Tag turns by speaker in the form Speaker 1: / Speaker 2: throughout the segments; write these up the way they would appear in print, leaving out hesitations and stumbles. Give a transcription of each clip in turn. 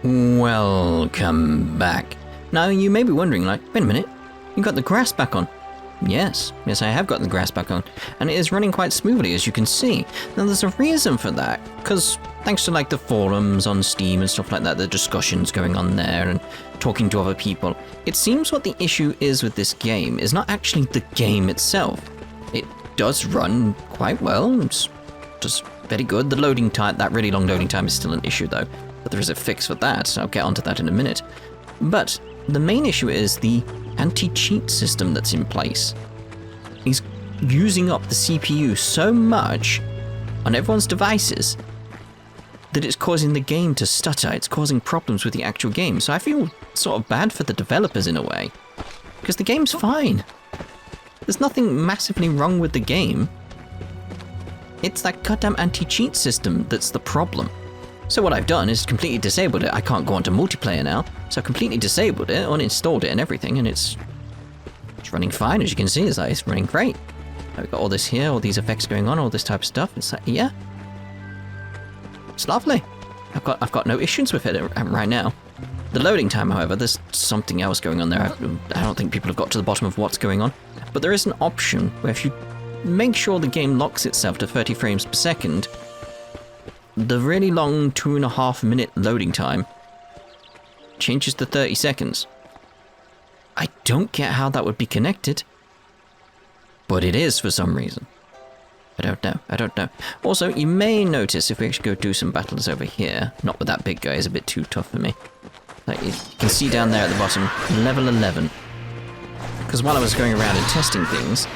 Speaker 1: Welcome back. Now you may be wondering, like, wait a minute, you got the grass back on. Yes, I have got the grass back on, and it is running quite smoothly, as you can see. Now there's a reason for that, because thanks to like the forums on Steam and stuff like that, the discussions going on there and talking to other people, it seems what the issue is with this game is not actually the game itself. It does run quite well, it's just very good. The loading time, that really long loading time is still an issue though, but there is a fix for that, so I'll get onto that in a minute. But the main issue is the anti-cheat system that's in place. He's using up the CPU so much on everyone's devices that it's causing the game to stutter. It's causing problems with the actual game. So I feel sort of bad for the developers in a way, because the game's fine. There's nothing massively wrong with the game. It's that goddamn anti-cheat system that's the problem. So what I've done is completely disabled it. I can't go onto multiplayer now, so I completely disabled it, uninstalled it and everything, and it's running fine, as you can see. It's running great. I've got all this here, all these effects going on, all this type of stuff. It's like, yeah, it's lovely. I've got no issues with it right now. The loading time, however, there's something else going on there. I don't think people have got to the bottom of what's going on, but there is an option where if you make sure the game locks itself to 30 frames per second, the really long 2.5 minute loading time changes to 30 seconds. I don't get how that would be connected, but it is for some reason. I don't know. Also, you may notice if we actually go do some battles over here, not with that big guy, he's a bit too tough for me. Like you can see down there at the bottom, level 11. Because while I was going around and testing things,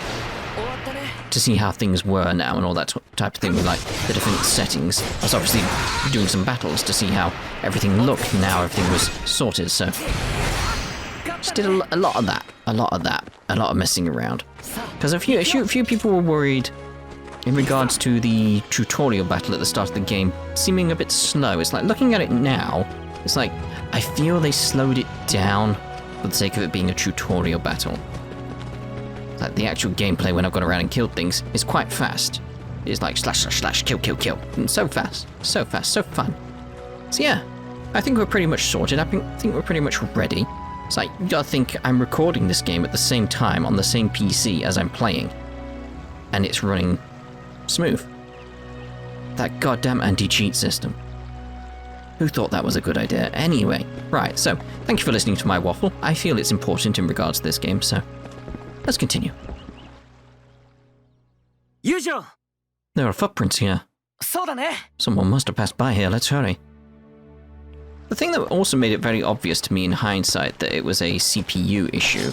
Speaker 1: to see how things were now and all that type of thing with like the different settings, I was obviously doing some battles to see how everything looked now everything was sorted, so just did a lot of that, a lot of messing around. Because a few people were worried in regards to the tutorial battle at the start of the game seeming a bit slow. It's like, looking at it now, it's like, I feel they slowed it down for the sake of it being a tutorial battle. Like the actual gameplay when I've gone around and killed things is quite fast. It's like slash, kill. And so fast, so fun. So yeah, I think we're pretty much sorted. I think we're pretty much ready. It's like, you gotta think I'm recording this game at the same time on the same PC as I'm playing. And it's running smooth. That goddamn anti-cheat system. Who thought that was a good idea? Anyway, right, so thank you for listening to my waffle. I feel it's important in regards to this game, so let's continue.
Speaker 2: Eugeo!
Speaker 1: There are footprints here. Someone must have passed by here, let's hurry. The thing that also made it very obvious to me in hindsight that it was a CPU issue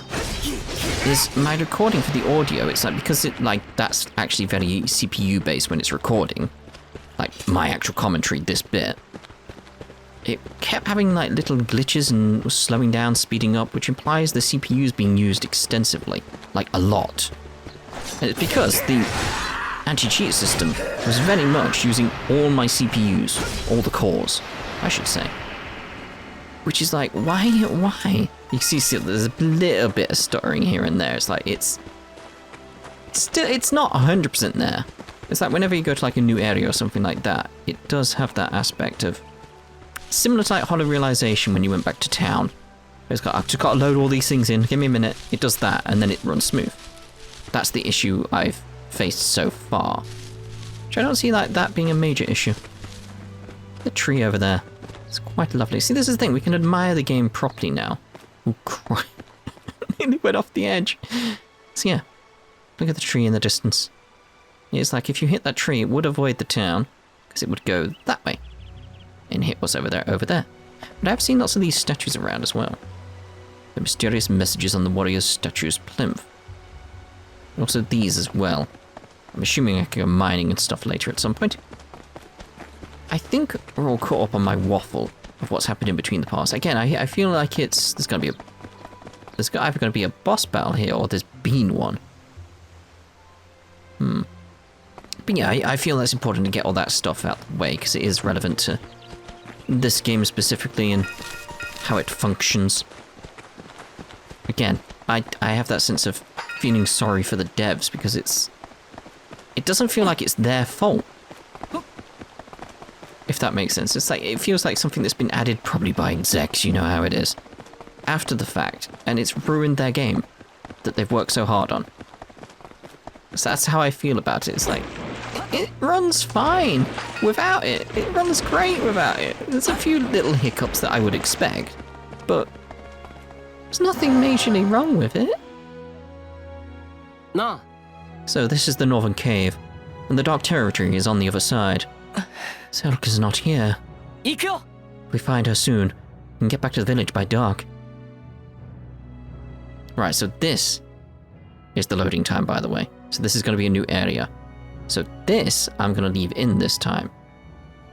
Speaker 1: is my recording for the audio. It's like, because that's actually very CPU based when it's recording, like my actual commentary, this bit, it kept having like little glitches and was slowing down, speeding up, which implies the CPU is being used extensively, like a lot. And it's because the anti-cheat system was very much using all my CPUs, all the cores, I should say. Which is like, why? You see, there's a little bit of stuttering here and there. It's like, it's not 100% there. It's like whenever you go to like a new area or something like that, it does have that aspect of, similar to like Hollow Realization when you went back to town. I've just got to load all these things in, give me a minute, it does that, and then it runs smooth. That's the issue I've faced so far. Which I don't see like that being a major issue. The tree over there. It's quite lovely. See, this is the thing, we can admire the game properly now. Oh, Christ. Nearly went off the edge. So yeah, look at the tree in the distance. It's like if you hit that tree, it would avoid the town, because it would go that way. And hit what's over there. But I've seen lots of these statues around as well. The mysterious messages on the warrior's statue's plinth. Also these as well. I'm assuming I can go mining and stuff later at some point. I think we're all caught up on my waffle of what's happened in between the parts. Again, I feel like there's either going to be a boss battle here or there's been one. But yeah, I feel that's important to get all that stuff out of the way because it is relevant to this game specifically and how it functions. Again, I have that sense of feeling sorry for the devs because it doesn't feel like it's their fault. If that makes sense. It's like, it feels like something that's been added probably by execs, you know how it is, after the fact, and it's ruined their game that they've worked so hard on. So that's how I feel about it. It's like, it runs fine without it. It runs great without it. There's a few little hiccups that I would expect, but there's nothing majorly wrong with it.
Speaker 2: Nah.
Speaker 1: So this is the northern cave, and the dark territory is on the other side. Selka's not here.
Speaker 2: Ikyo!
Speaker 1: If we find her soon, we can get back to the village by dark. Right, so this is the loading time, by the way. So this is going to be a new area. So this, I'm going to leave in this time.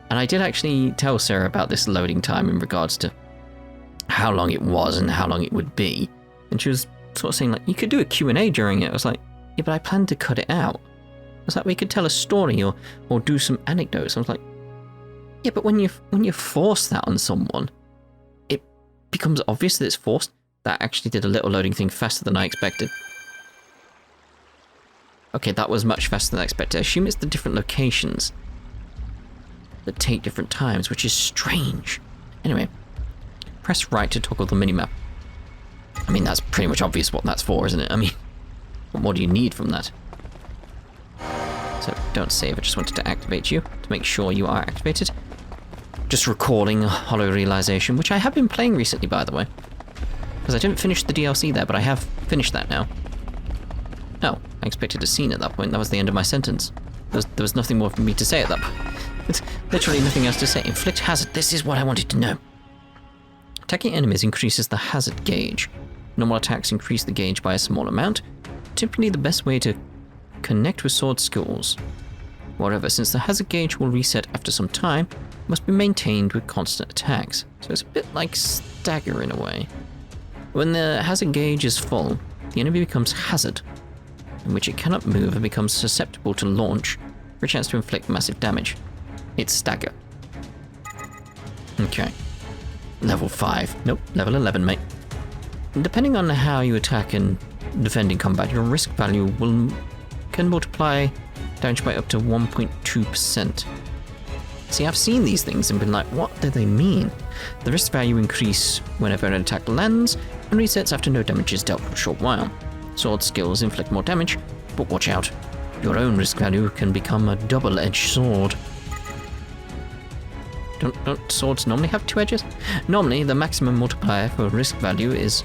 Speaker 1: And I did actually tell Sarah about this loading time in regards to how long it was and how long it would be. And she was sort of saying, like, you could do a Q&A during it. I was like, yeah, but I planned to cut it out. I was like, we could tell a story or do some anecdotes. I was like, yeah, but when you force that on someone, it becomes obvious that it's forced. That actually did a little loading thing faster than I expected. Okay, that was much faster than I expected. I assume it's the different locations that take different times, which is strange. Anyway, press right to toggle the minimap. I mean, that's pretty much obvious what that's for, isn't it? I mean, what more do you need from that? So, don't save, I just wanted to activate you to make sure you are activated. Just recalling Hollow Realization, which I have been playing recently, by the way. Because I didn't finish the DLC there, but I have finished that now. Oh, I expected a scene at that point. That was the end of my sentence. There was nothing more for me to say at that point. It's literally nothing else to say. Inflict hazard. This is what I wanted to know. Attacking enemies increases the hazard gauge. Normal attacks increase the gauge by a small amount. Typically the best way to connect with sword skills. Moreover, since the hazard gauge will reset after some time, it must be maintained with constant attacks. So it's a bit like stagger in a way. When the hazard gauge is full, the enemy becomes hazard, in which it cannot move and becomes susceptible to launch for a chance to inflict massive damage. It's stagger. Okay. Level 5. Nope, level 11, mate. Depending on how you attack and defend in combat, your risk value can multiply damage by up to 1.2%. See, I've seen these things and been like, what do they mean? The risk value increase whenever an attack lands and resets after no damage is dealt for a short while. Sword skills inflict more damage, but watch out. Your own risk value can become a double-edged sword. Don't swords normally have two edges? Normally, the maximum multiplier for risk value is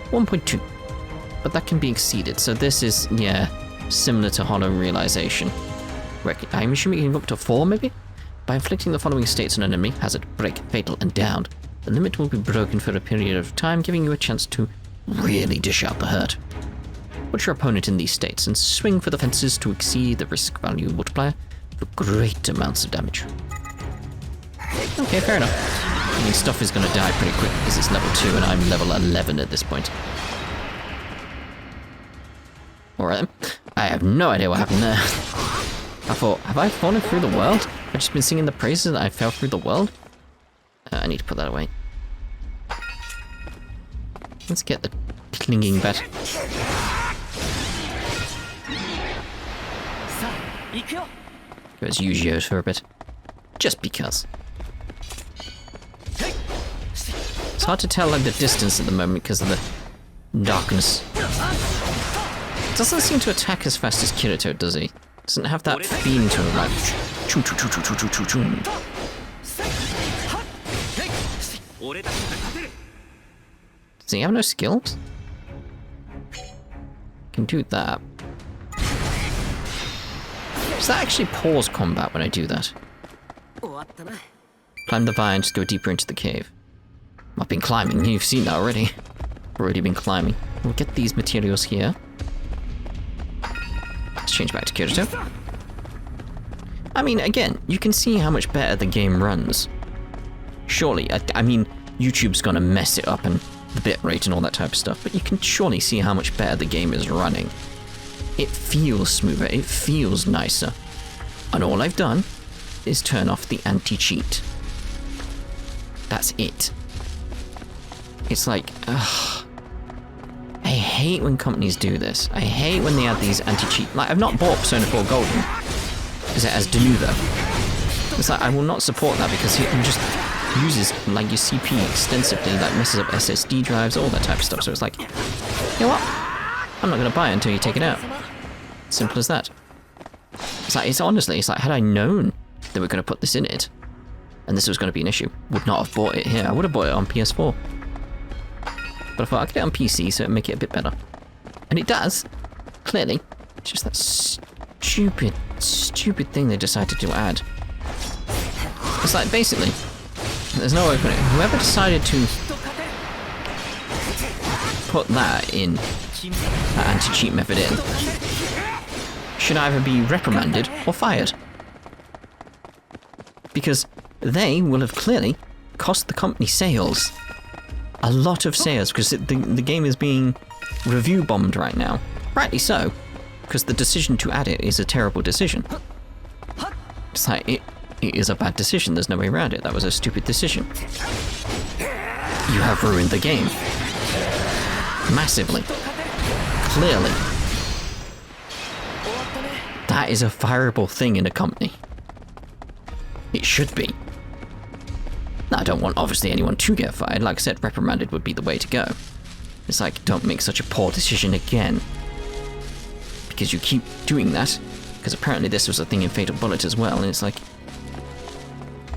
Speaker 1: 1.2, but that can be exceeded, so this is, yeah, similar to Hollow Realization. I'm assuming it can go up to 4, maybe? By inflicting the following states on an enemy: hazard, break, fatal, and downed, the limit will be broken for a period of time, giving you a chance to really dish out the hurt. Put your opponent in these states and swing for the fences to exceed the risk value multiplier for great amounts of damage. Okay, fair enough. I mean, stuff is going to die pretty quick because it's level 2 and I'm level 11 at this point. Alright then. I have no idea what happened there. I thought, have I fallen through the world? I've just been singing the praises that I fell through the world? I need to put that away. Let's get the clinging bat. Go as Eugeo for a bit. Just because. It's hard to tell like the distance at the moment because of the darkness. It doesn't seem to attack as fast as Kirito, does he? Doesn't have that theme to it, like choo choo choo choo choo choo choo choo. Does he have no skills? Can do that. Does that actually pause combat when I do that? Climb the vine, just go deeper into the cave. I've been climbing, you've seen that already. Already been climbing. We'll get these materials here. Let's change back to Kirito. I mean, again, you can see how much better the game runs. Surely, I mean, YouTube's gonna mess it up and the bitrate and all that type of stuff, but you can surely see how much better the game is running. It feels smoother, it feels nicer. And all I've done is turn off the anti-cheat. That's it. It's like, ugh. I hate when companies do this. I hate when they add these anti-cheat. Like, I've not bought Persona 4 Golden because it has Denuvo. It's like, I will not support that because it just uses like your CPU extensively, like messes up SSD drives, all that type of stuff. So it's like, you know what? I'm not going to buy it until you take it out. Simple as that. It's like, honestly, it's like, had I known that we're going to put this in it, and this was going to be an issue, would not have bought it here. I would have bought it on PS4. But I thought I'd get it on PC so it'd make it a bit better. And it does, clearly. It's just that stupid thing they decided to add. It's like, basically, there's no way of putting it. Whoever decided to put that in, that anti-cheat method in, should either be reprimanded or fired. Because they will have clearly cost the company sales. A lot of sales, because the game is being review bombed right now. Rightly so, because the decision to add it is a terrible decision. It's like, it is a bad decision, there's no way around it. That was a stupid decision. You have ruined the game. Massively. Clearly. That is a fireable thing in a company. It should be. Now, I don't want, obviously, anyone to get fired. Like I said, reprimanded would be the way to go. It's like, don't make such a poor decision again. Because you keep doing that. Because apparently this was a thing in Fatal Bullet as well, and it's like,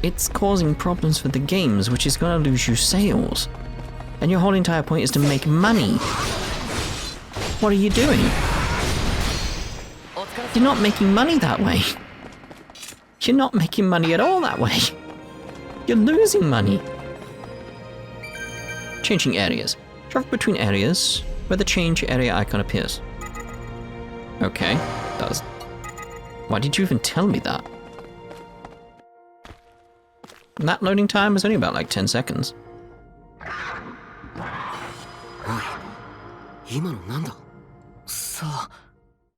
Speaker 1: it's causing problems for the games, which is going to lose you sales. And your whole entire point is to make money. What are you doing? You're not making money that way. You're not making money at all that way. You're losing money. Changing areas. Travel between areas where the change area icon appears. Okay, that was... Why did you even tell me that? That loading time is only about like 10 seconds.
Speaker 2: 今のなんださあ、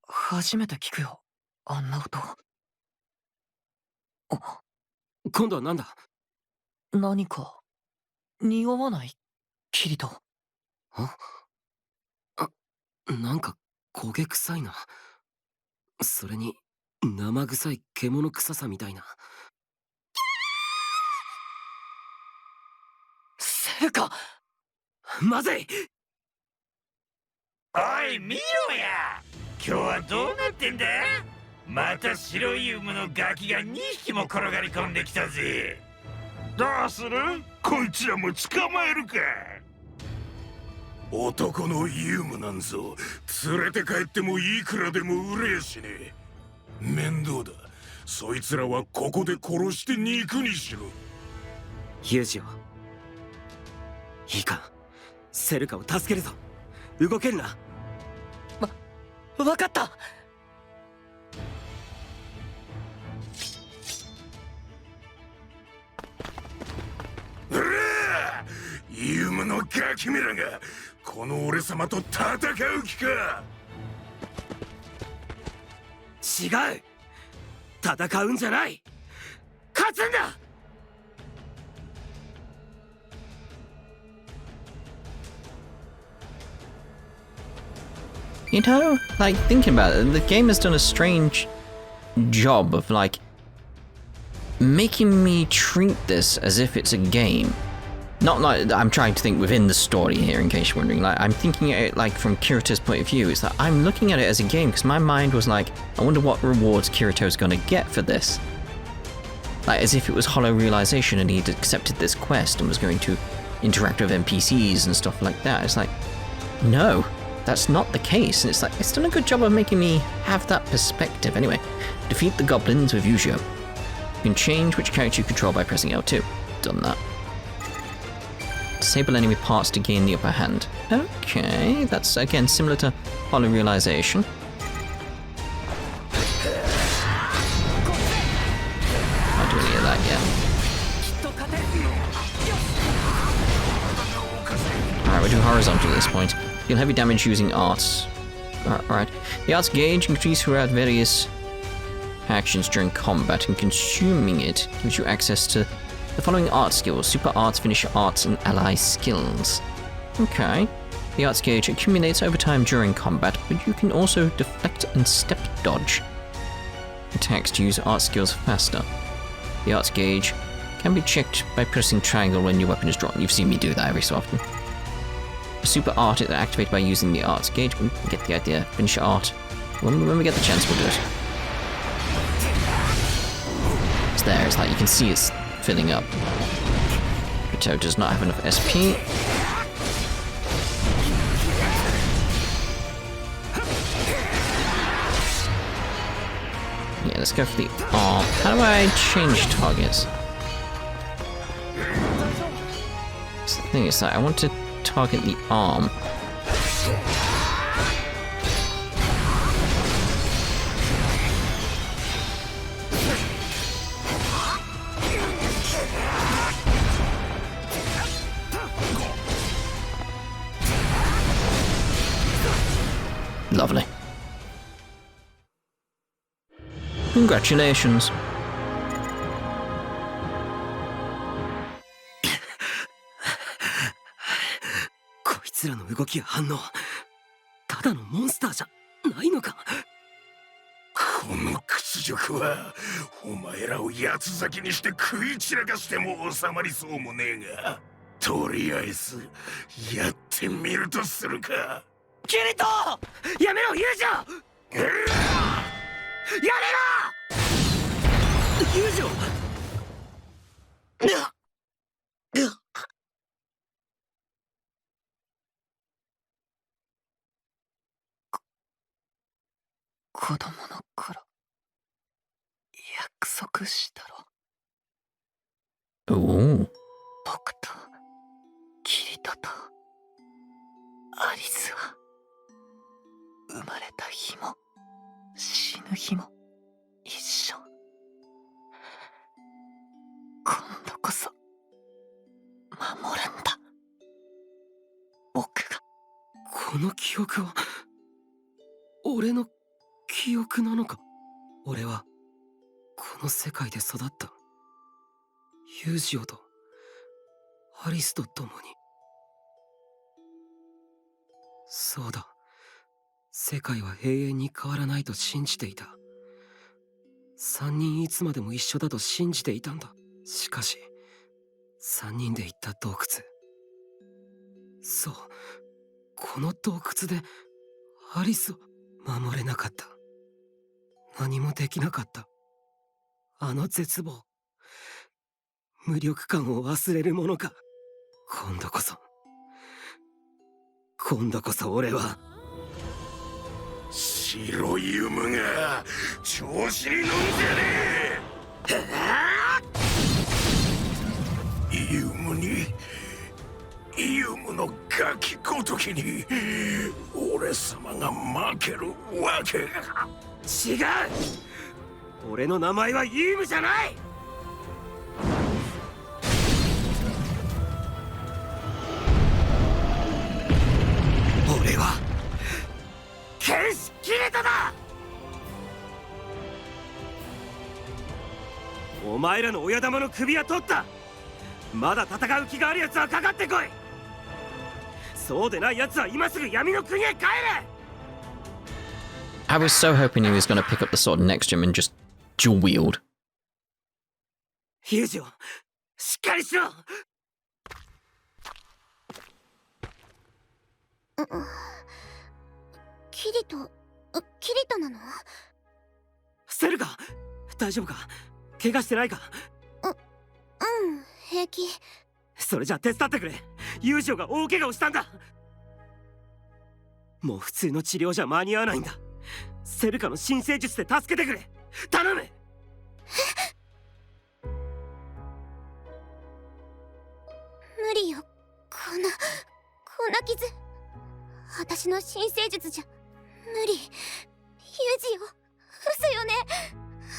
Speaker 2: 初めて聞くよ、あんな音。今度はなんだ何か、匂わない、キリト。なんか焦げ臭いな。それに、生臭い獣臭さみたいな。セルカまずいおい見ろや今日はどうなってんだまた白いウムのガキが2匹も転がり込んできたぜどうするこいつらも捕まえるか男のユームなんぞ連れて帰ってもいくらでも売れやしねえ面倒だそいつらはここで殺して肉にしろユージオいいかセルカを助けるぞ動けるなわかったユームのガキメラがこの俺様と戦う気か違う戦うんじゃない勝つんだ
Speaker 1: You know, like, thinking about it, the game has done a strange job of, like, making me treat this as if it's a game. Not like I'm trying to think within the story here, in case you're wondering. Like, I'm thinking at it, like, from Kirito's point of view. It's like, I'm looking at it as a game, because my mind was like, I wonder what rewards Kirito's gonna get for this. Like, as if it was hollow realization and he'd accepted this quest and was going to interact with NPCs and stuff like that. It's like, no. That's not the case, and it's like, it's done a good job of making me have that perspective. Anyway, defeat the goblins with Eugeo. You can change which character you control by pressing L2. Done that. Disable enemy parts to gain the upper hand. Okay, that's again similar to Hollow Realization. Not doing any of that yet. Alright, we're doing horizontal at this point. Deal heavy damage using arts. Alright. The arts gauge increases throughout various actions during combat, and consuming it gives you access to the following art skills: super arts, finisher arts, and ally skills. Okay. The arts gauge accumulates over time during combat, but you can also deflect and step dodge attacks to use art skills faster. The arts gauge can be checked by pressing triangle when your weapon is drawn. You've seen me do that every so often. Super art is activated by using the arts gauge. We get the idea. Finish art. When we get the chance, we'll do it. It's there. It's like you can see it's filling up. Kirito does not have enough SP. Yeah, let's go for the arm. How do I change targets? So the thing is that I want to target the arm. Lovely. Congratulations.
Speaker 3: こいつらの動きや反応、ただのモンスターじゃないのか。
Speaker 2: この屈辱はお前らを八つ裂きにして食い散らかしても収まりそうもねえが、とりあえずやってみるとするか。
Speaker 3: キリト、やめろユージョ、やめろユージョ。子供の頃約束したろ。
Speaker 1: おお。
Speaker 3: 僕とキリトとアリスは生まれた日も死ぬ日も一緒。今度こそ守るんだ、僕が。この記憶は俺の記憶なのか。俺はこの世界で育った。ユージオとアリスと共に。そうだ、世界は永遠に変わらないと信じていた。3人いつまでも一緒だと信じていたんだ。しかし3人で行った洞窟、そう、この洞窟でアリスを守れなかった。何もできなかった。あの絶望、無力感を忘れるものか。今度こそ俺は
Speaker 2: 白いユムが調子に乗んじゃねえ。ユムのガキごときに俺様が負けるわけが。
Speaker 3: 違う、俺の名前はユームじゃない。俺は剣士キリトだ。お前らの親玉の首は取った。まだ戦う気がある奴はかかってこい。そうでない奴は今すぐ闇の国へ帰れ。
Speaker 1: I was so hoping he was going to pick up the sword next to him and just dual wield.
Speaker 3: ユージオ、しっかりしろ。
Speaker 4: キリトなの？
Speaker 3: セルカ、大丈夫か？怪我してないか？
Speaker 4: うん、平気。
Speaker 3: それじゃ手伝ってくれ。ユージオが大怪我をしたんだ。もう普通の治療じゃ間に合わないんだ。セルカの新生術で助けてくれ、頼む。
Speaker 4: 無理よ、こんな傷。私の新生術じゃ無理。ユージオ、嘘よね。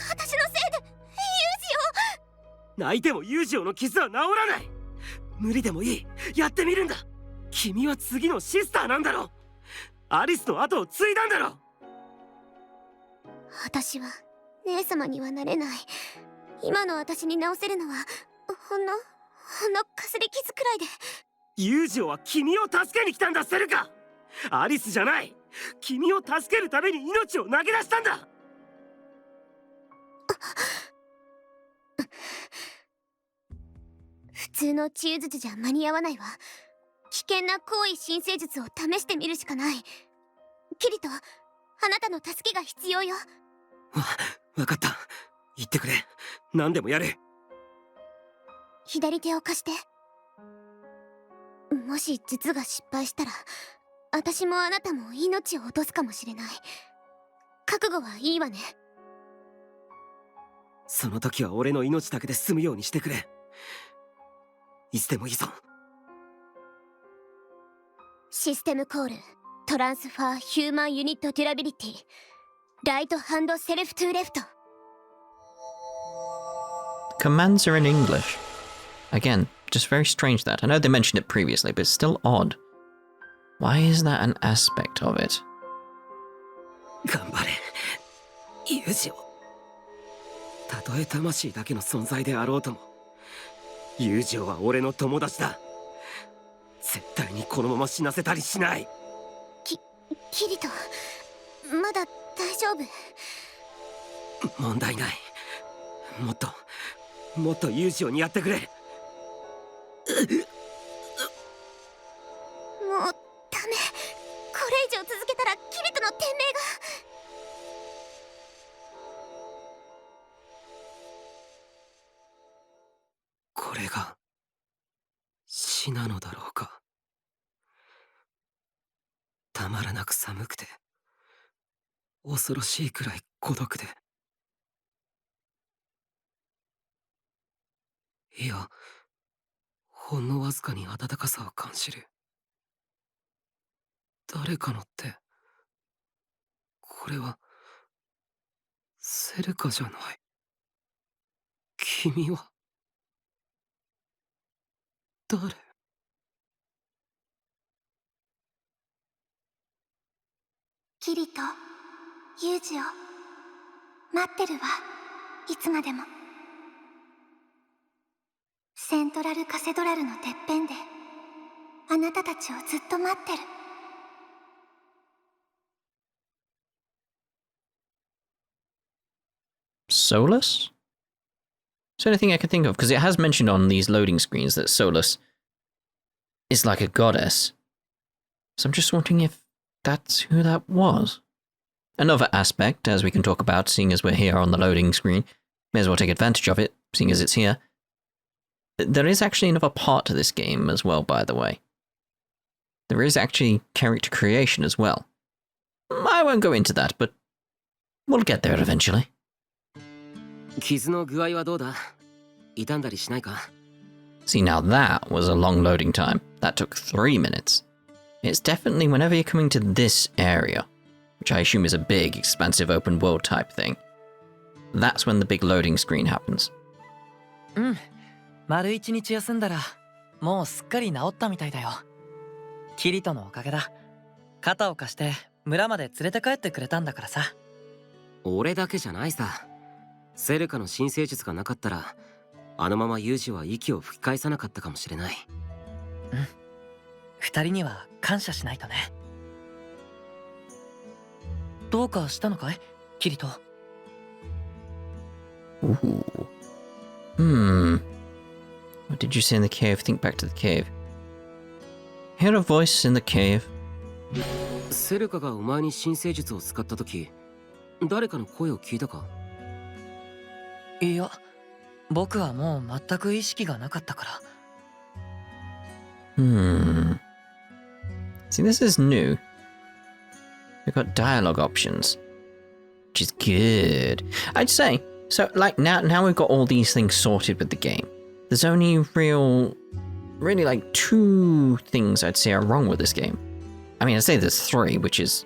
Speaker 4: 私のせいでユージ
Speaker 3: オ。泣いてもユージオの傷は治らない。無理でもいい、やってみるんだ。君は次のシスターなんだろう。アリスの後を継いだんだろう。
Speaker 4: 私は姉様にはなれない。今の私に治せるのはほんのかすり傷くらいで。
Speaker 3: ユージオは君を助けに来たんだ、セルカ。アリスじゃない。君を助けるために命を投げ出したんだ。
Speaker 4: 普通の治癒術じゃ間に合わないわ。危険な行為新生術を試してみるしかない。キリト、あなたの助けが必要よ。
Speaker 3: わかった。言ってくれ。何でもやる。
Speaker 4: 左手を貸して。もし術が失敗したら、私もあなたも命を落とすかもしれない。覚悟はいいわね。
Speaker 3: その時は俺の命だけで済むようにしてくれ。いつでもいいぞ。
Speaker 4: システムコール、トランスファーヒューマンユニットデュラビリティ、ライトハンドセルフトゥーレフト。
Speaker 1: Commands are in English. Again, just very strange that. I know they mentioned it previously, but it's still odd. Why is that an aspect of it?
Speaker 3: 頑張れ、ユージオ。たとえ魂だけの存在であろうとも、ユージオは俺の友達だ。絶対にこのまま死なせたりしない。
Speaker 4: キリト、まだ大丈夫？
Speaker 3: 問題ない。もっとユージオにやってくれ。もう
Speaker 4: ダメ。これ以上続けたらキリトの天命が。
Speaker 3: これが死なのだろうか。たまらなく寒くて、恐ろしいくらい孤独で。いや、ほんのわずかに温かさを感じる。誰かのって、これはセルカじゃない。君は誰？
Speaker 4: キリト、ユージオ、待ってるわ。いつまでも。セントラルカセドラルのてっぺんであなたたちをずっと待ってる。
Speaker 1: Solus? It's the only thing I can think of, because it has mentioned on these loading screens that Solus is like a goddess. So I'm just wondering if that's who that was. Another aspect, as we can talk about, seeing as we're here on the loading screen, may as well take advantage of it, seeing as it's here. There is actually another part to this game as well, by the way. There is actually character creation as well. I won't go into that, but we'll get there eventually.
Speaker 3: 傷の具合はどうだ？傷んだりしないか？
Speaker 1: See, now that was a long loading time. That took 3 minutes. It's definitely whenever you're coming to this area, which I assume is a big, expansive open world type thing, that's when the big loading screen happens.
Speaker 5: 丸一日休んだらもうすっかり治ったみたいだよ。キリトのおかげだ。肩を貸して村まで連れて帰ってくれたんだからさ。
Speaker 3: 俺だけじゃないさ。セルカの新生術がなかったら、あのままユージは息を吹き返さなかったかもしれない。
Speaker 5: 二人には感謝しないとね。どうかしたのかい、キリト？
Speaker 1: Ooh. What did you say in the cave? Think back to the cave. Hear a voice in the cave.
Speaker 3: セルカがお前に新生術を使った時、誰かの声を聞いたか？
Speaker 5: いや、僕はもう全く意識がなかったから。
Speaker 1: See, this is new. We've got dialogue options, which is good. I'd say, so like now we've got all these things sorted with the game. There's only really like 2 things I'd say are wrong with this game. I mean, I'd say there's 3, which is,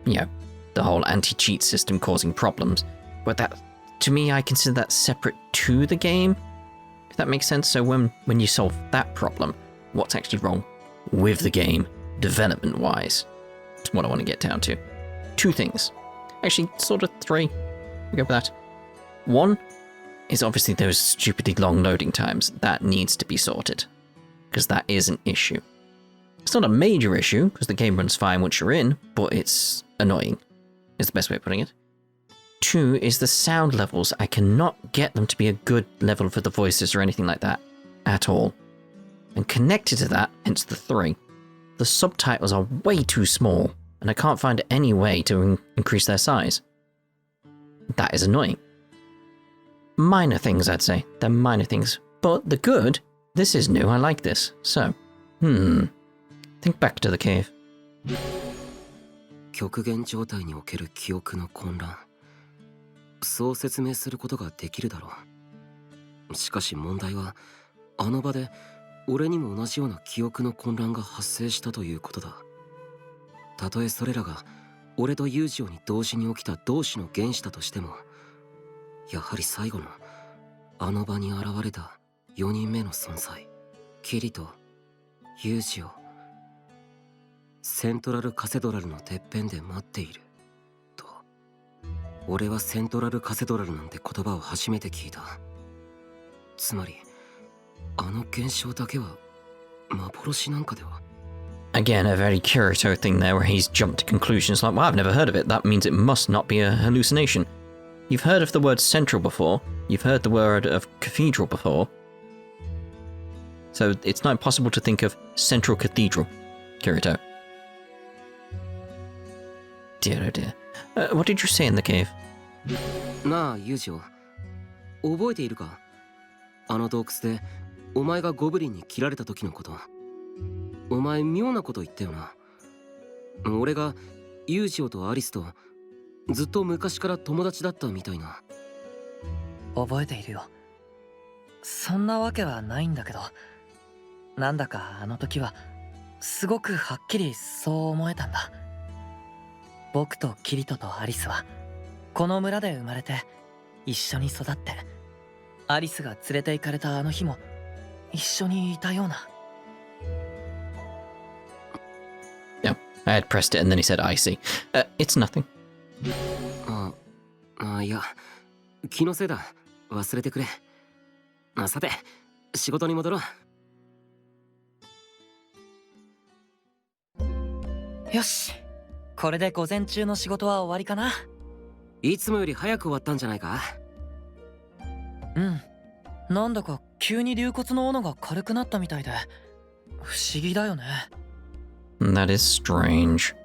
Speaker 1: you know, the whole anti-cheat system causing problems. But that, to me, I consider that separate to the game, if that makes sense. So when you solve that problem, what's actually wrong with the game, development-wise? That's what I want to get down to. 2 things. Actually, sort of 3. We go with that. 1 is obviously those stupidly long loading times. That needs to be sorted, because that is an issue. It's not a major issue, because the game runs fine once you're in, but it's annoying, is the best way of putting it. Two is the sound levels. I cannot get them to be a good level for the voices or anything like that at all. And connected to that, hence the 3, the subtitles are way too small, and I can't find any way to increase their size. That is annoying. Minor things, I'd say. They're minor things. But the good, this is new, I like this. So, think back to the cave.
Speaker 3: 極限状態における記憶の混乱。そう説明することができるだろう。しかし問題は、あの場で俺にも同じような記憶の混乱が発生したということだ。たとえそれらが俺とユージオに同時に起きた同種の原子だとしても、やはり最後のあの場に現れた4人目の存在、キリト、ユージオ、セントラルカセドラルのてっぺんで待っていると。俺はセントラルカセドラルなんて言葉を初めて聞いた。つまりあの現象だけは幻なんかでは。
Speaker 1: Again, a very Kirito thing there where he's jumped to conclusions like, well, I've never heard of it. That means it must not be a hallucination. You've heard of the word central before. You've heard the word of cathedral before. So it's not possible to think of central cathedral, Kirito. Dear oh dear. What did you say in the cave?
Speaker 3: なあユージオ、覚えているか？あの洞窟でお前がゴブリンに切られた時のこと。お前妙なこと言ったよな。俺がユージオとアリスとずっと昔から友達だったみたいな。
Speaker 5: 覚えているよ。そんなわけはないんだけど、なんだかあの時はすごくはっきりそう思えたんだ。僕とキリトとアリスはこの村で生まれて一緒に育って、アリスが連れて行かれたあの日も一緒にいたような。
Speaker 1: No, I had pressed it and then he said, I see. It's nothing.
Speaker 3: いや、気のせいだ。忘れてくれ。さて、仕事に戻ろ
Speaker 5: う。よし、これで午前中の仕事は終わりかな。
Speaker 3: いつもより早く終わったんじゃないか？
Speaker 5: うん。なんだか急に竜骨の斧が軽くなったみたいで不思議だよね。
Speaker 1: That is strange.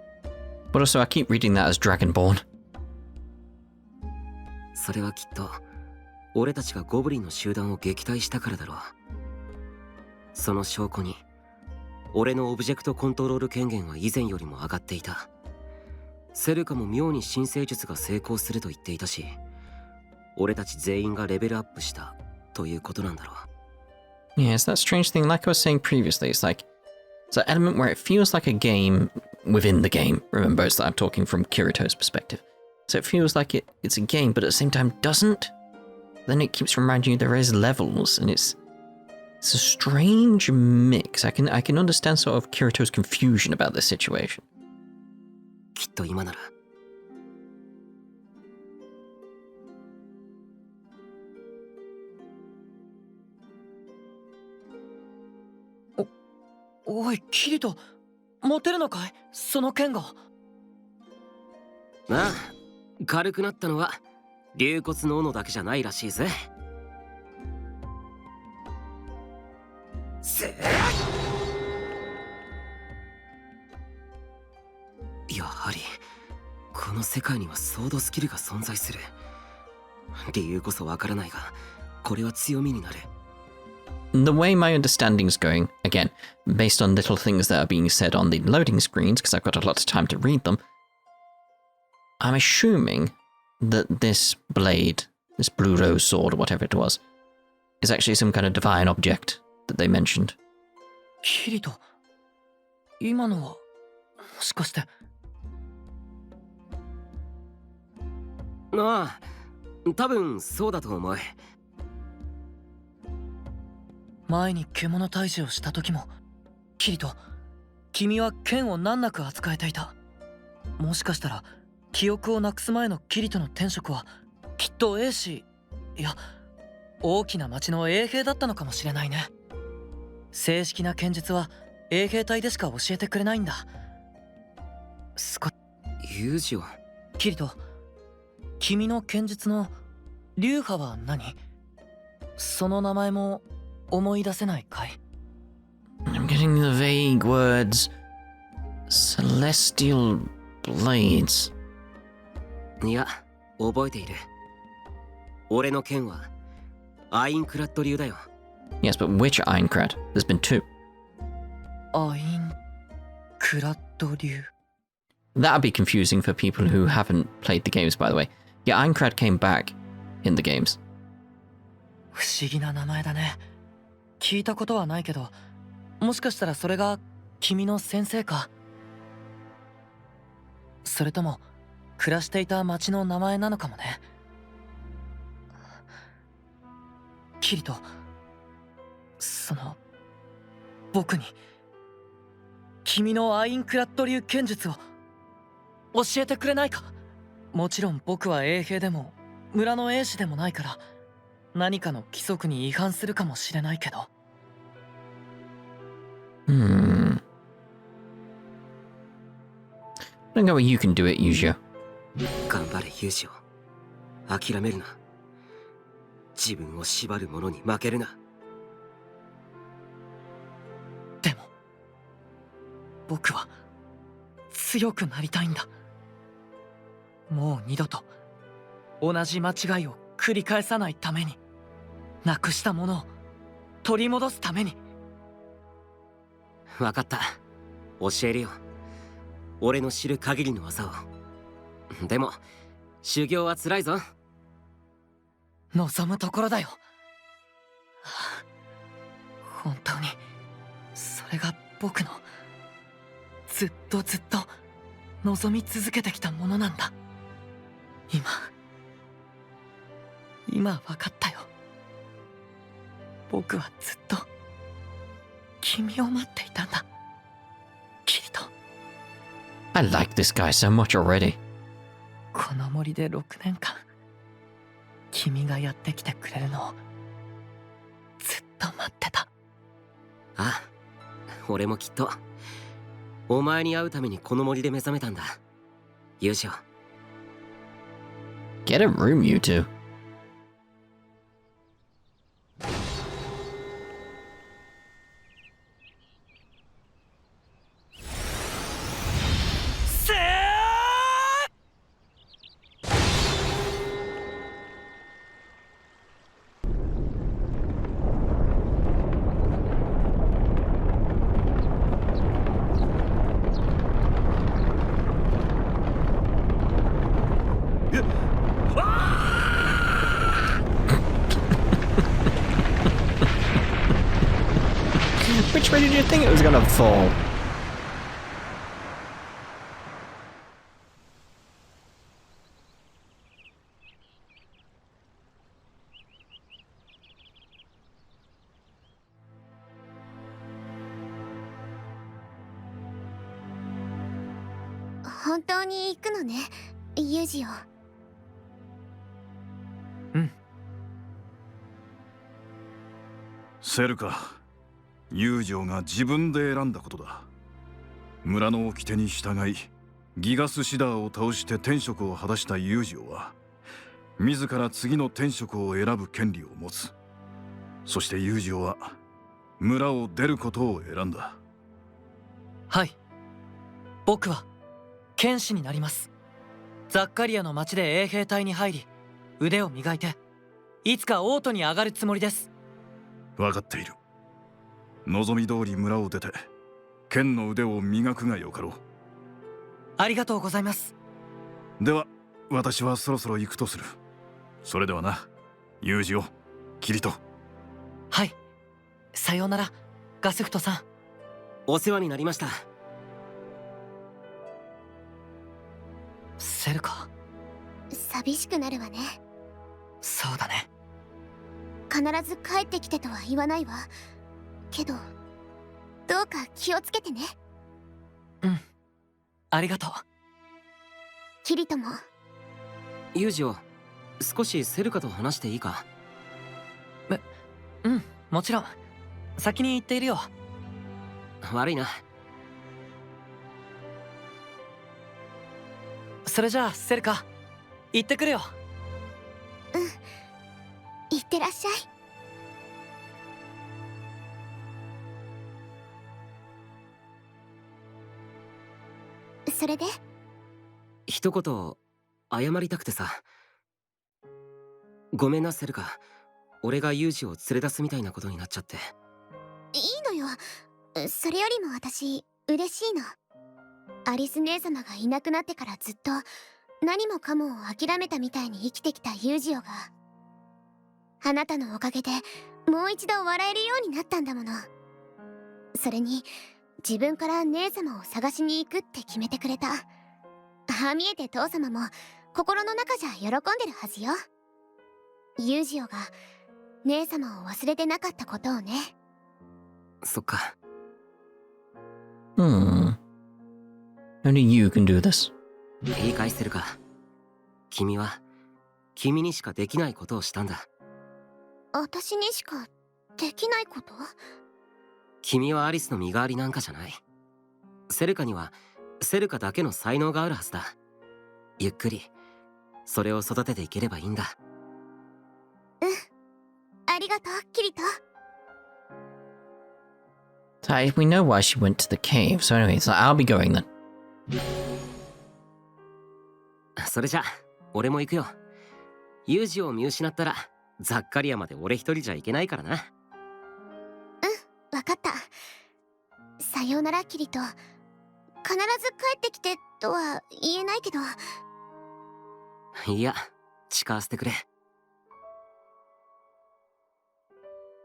Speaker 1: But also I keep reading that as Dragonborn.
Speaker 3: それはきっと俺たちがゴブリンの集団を撃退したからだろう。その証拠に俺のオブジェクトコントロール権限は以前よりも上がっていた。セルカも妙に新生術が成功すると言っていたし、俺たち全員がレベルアップしたということなんだろう。
Speaker 1: Yes, that strange thing, like I was saying previously, it's like it's an element where it feels like a game within the game. Remember, it's that I'm talking from Kirito's perspective. So it feels like it's a game, but at the same time doesn't. Then it keeps reminding you there is levels, and it's a strange mix. I can understand sort of Kirito's confusion about this situation.
Speaker 3: きっと今なら。
Speaker 5: おい、キリト、持てるのかい？その剣が。
Speaker 3: ああ、軽くなったのは竜骨の斧だけじゃないらしいぜ。やはりこの世界にはソードスキルが存在する。理由こそわからないが、これは強みになる。
Speaker 1: The way my understanding's going, again, based on little things that are being said on the loading screens, because I've got a lot of time to read them, I'm assuming that this blade, this blue rose sword or whatever it was, is actually some kind of divine object that they mentioned.
Speaker 5: キリト、今のはもしかして。
Speaker 3: ああ、多分そうだと思う。
Speaker 5: 前に獣退治をした時も、キリト、君は剣を難なく扱えていた。もしかしたら記憶をなくす前のキリトの天職はきっと英士、いや大きな町の衛兵だったのかもしれないね。正式な剣術は衛兵隊でしか教えてくれないんだ。
Speaker 3: ユージオ。
Speaker 5: キリト、君の剣術の流派は何？その名前も思い出せないかい？
Speaker 1: I'm getting the vague words. Celestial blades.
Speaker 3: いや、覚えている。俺の剣はアインクラッド流だよ。
Speaker 1: Yes, but which Aincrad? There's been two.
Speaker 5: アインクラッド流。
Speaker 1: That'd be confusing for people who haven't played the games, by the way. Yeah, Aincrad came back in the games.
Speaker 5: 不思議な名前だね。聞いたことはないけど、もしかしたらそれが君の先生か？それとも暮らしていた町の名前なのかもね。キリト、僕に君のアインクラッド流剣術を教えてくれないか？もちろん僕は衛兵でも村の衛士でもないから何かの規則に違反するかもしれないけど。
Speaker 1: I don't know what you can do it, Eugeo.
Speaker 3: 頑張れユージオ。諦めるな。自分を縛る者に負けるな。
Speaker 5: でも僕は強くなりたいんだ。もう二度と同じ間違いを繰り返さないために、なくしたものを取り戻すために。
Speaker 3: 分かった。教えるよ。俺の知る限りの技を。でも修行は辛いぞ。
Speaker 5: 望むところだよ。本当にそれが僕のずっと望み続けてきたものなんだ。今分かったよ。僕はずっと君を待っていたんだ、キリト。
Speaker 1: I like this guy so much already.
Speaker 5: この森で6年間君がやってきてくれるのをずっと待ってた。
Speaker 3: ああ、俺もきっとお前に会うためにこの森で目覚めたんだ、ユージオ。
Speaker 1: Get a room, you two. Which way did you think it was gonna fall?
Speaker 4: 本当に行くのね、ユージオ。
Speaker 2: セルカ、友情が自分で選んだことだ。村の掟に従いギガスシダーを倒して天職を果たしたユージオは自ら次の天職を選ぶ権利を持つ。そしてユージオは村を出ることを選んだ。
Speaker 5: はい、僕は剣士になります。ザッカリアの町で衛兵隊に入り腕を磨いていつか王都に上がるつもりです。
Speaker 2: 分かっている。望み通り村を出て剣の腕を磨くがよかろう。
Speaker 5: ありがとうございます。
Speaker 2: では私はそろそろ行くとする。それではな、ユージオ、キリト。
Speaker 5: はい、さようならガスフトさん。
Speaker 3: お世話になりました。
Speaker 5: セルカ。
Speaker 4: 寂しくなるわね。
Speaker 5: そうだね。
Speaker 4: 必ず帰ってきてとは言わないわ。けどどうか気をつけてね。
Speaker 5: うん、ありがとう。
Speaker 4: キリトも。
Speaker 3: ユージオ、少しセルカと話していいか？
Speaker 5: うん、もちろん。先に行っているよ。
Speaker 3: 悪いな。
Speaker 5: それじゃあセルカ、行ってくるよ。
Speaker 4: いってらっしゃい。それで
Speaker 3: 一言謝りたくてさ。ごめんなセルカ、俺がユージを連れ出すみたいなことになっちゃって。
Speaker 4: いいのよ。それよりも私嬉しいの。アリス姉様がいなくなってからずっと何もかもを諦めたみたいに生きてきたユージオがあなたのおかげでもう一度笑えるようになったんだもの。それに自分から姉様を探しに行くって決めてくれた。ああ見えて父様も心の中じゃ喜んでるはずよ。ユージオが姉様を忘れてなかったことをね。
Speaker 3: そっか。
Speaker 1: Only you can do this.
Speaker 3: 言い返せるか。君は君にしかできないことをしたんだ。
Speaker 4: 私にしかできないこと？
Speaker 3: 君はアリスの身代わりなんかじゃない。セルカにはセルカだけの才能があるはずだ。ゆっくりそれを育てていければいいんだ。
Speaker 4: ありがとう、キリト。
Speaker 1: So we know why she went to the cave, so anyway, so I'll be going then.
Speaker 3: それじゃ俺も行くよ。ユージを見失ったらザッカリアまで俺一人じゃ行けないからな。
Speaker 4: わかった。さようならキリト。必ず帰ってきてとは言えないけど。
Speaker 3: いや、誓わせてくれ。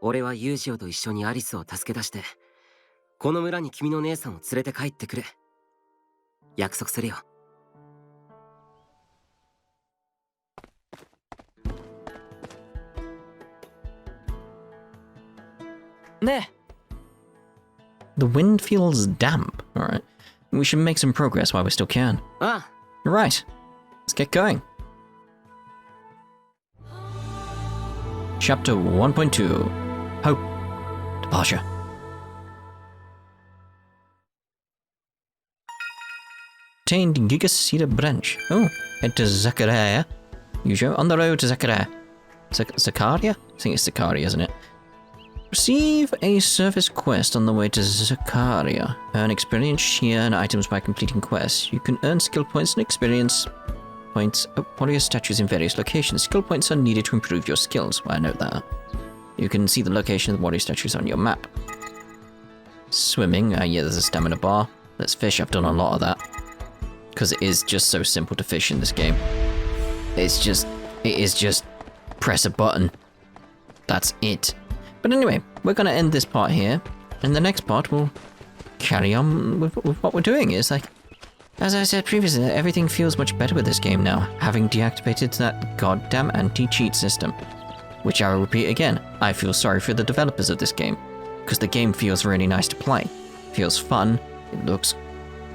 Speaker 3: 俺はユージオと一緒にアリスを助け出してこの村に君の姉さんを連れて帰ってくる。約束するよ。
Speaker 5: ねえ。
Speaker 1: The wind feels damp. Alright. We should make some progress while we still can.
Speaker 3: ああ。
Speaker 1: You're right. Let's get going. Chapter 1.2 Hope Departure. Obtained Ugachi The Branch. Oh, head to Zakaria. Eugeo, on the road to Zakaria. Zakaria? I think it's Zakaria, isn't it? Receive a service quest on the way to Zakaria. Earn experience, shear, and items by completing quests. You can earn skill points and experience points at warrior statues in various locations. Skill points are needed to improve your skills. Well, I know that. You can see the location of the warrior statues on your map. Swimming. Yeah, there's a stamina bar. Let's fish. I've done a lot of that. Because it is just so simple to fish in this game. It is just press a button. That's it. But anyway, we're going to end this part here. In the next part, we'll carry on with what we're doing. It's like, as I said previously, everything feels much better with this game now, having deactivated that goddamn anti-cheat system. Which I will repeat again, I feel sorry for the developers of this game, because the game feels really nice to play. Feels fun, it looks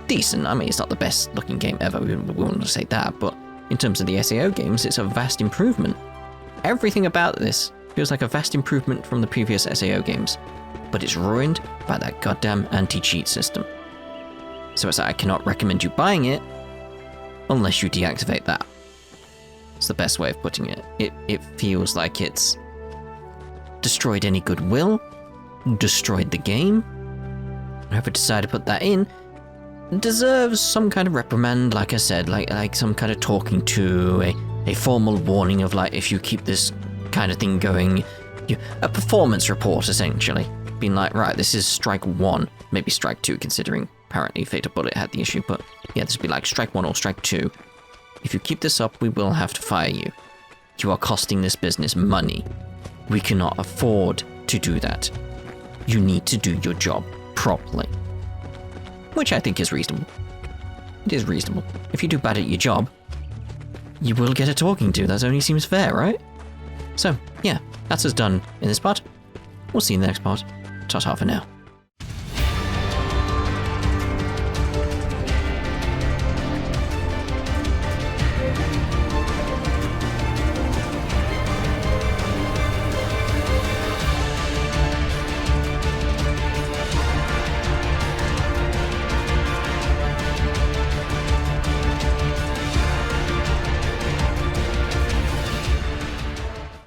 Speaker 1: decent. I mean, it's not the best looking game ever, we wouldn't say that, but in terms of the SAO games, it's a vast improvement. Everything about this feels like a vast improvement from the previous SAO games, but it's ruined by that goddamn anti-cheat system. So it's like I cannot recommend you buying it unless you deactivate that. It's the best way of putting it. It feels like it's destroyed any goodwill, destroyed the game. Whoever decided to put that in deserves some kind of reprimand, like I said, like some kind of talking to, a formal warning of like, if you keep this kind of thing going, a performance report essentially, being like, right, this is strike 1, maybe strike 2, considering apparently Fatal Bullet had the issue, but yeah, this would be like strike 1 or strike 2. If you keep this up, we will have to fire you. You are costing this business money. We cannot afford to do that. You need to do your job properly. Which I think is reasonable. It is reasonable. If you do bad at your job, you will get a talking to. That only seems fair, right? So, yeah, that's us done in this part. We'll see you in the next part. Ta-ta for now.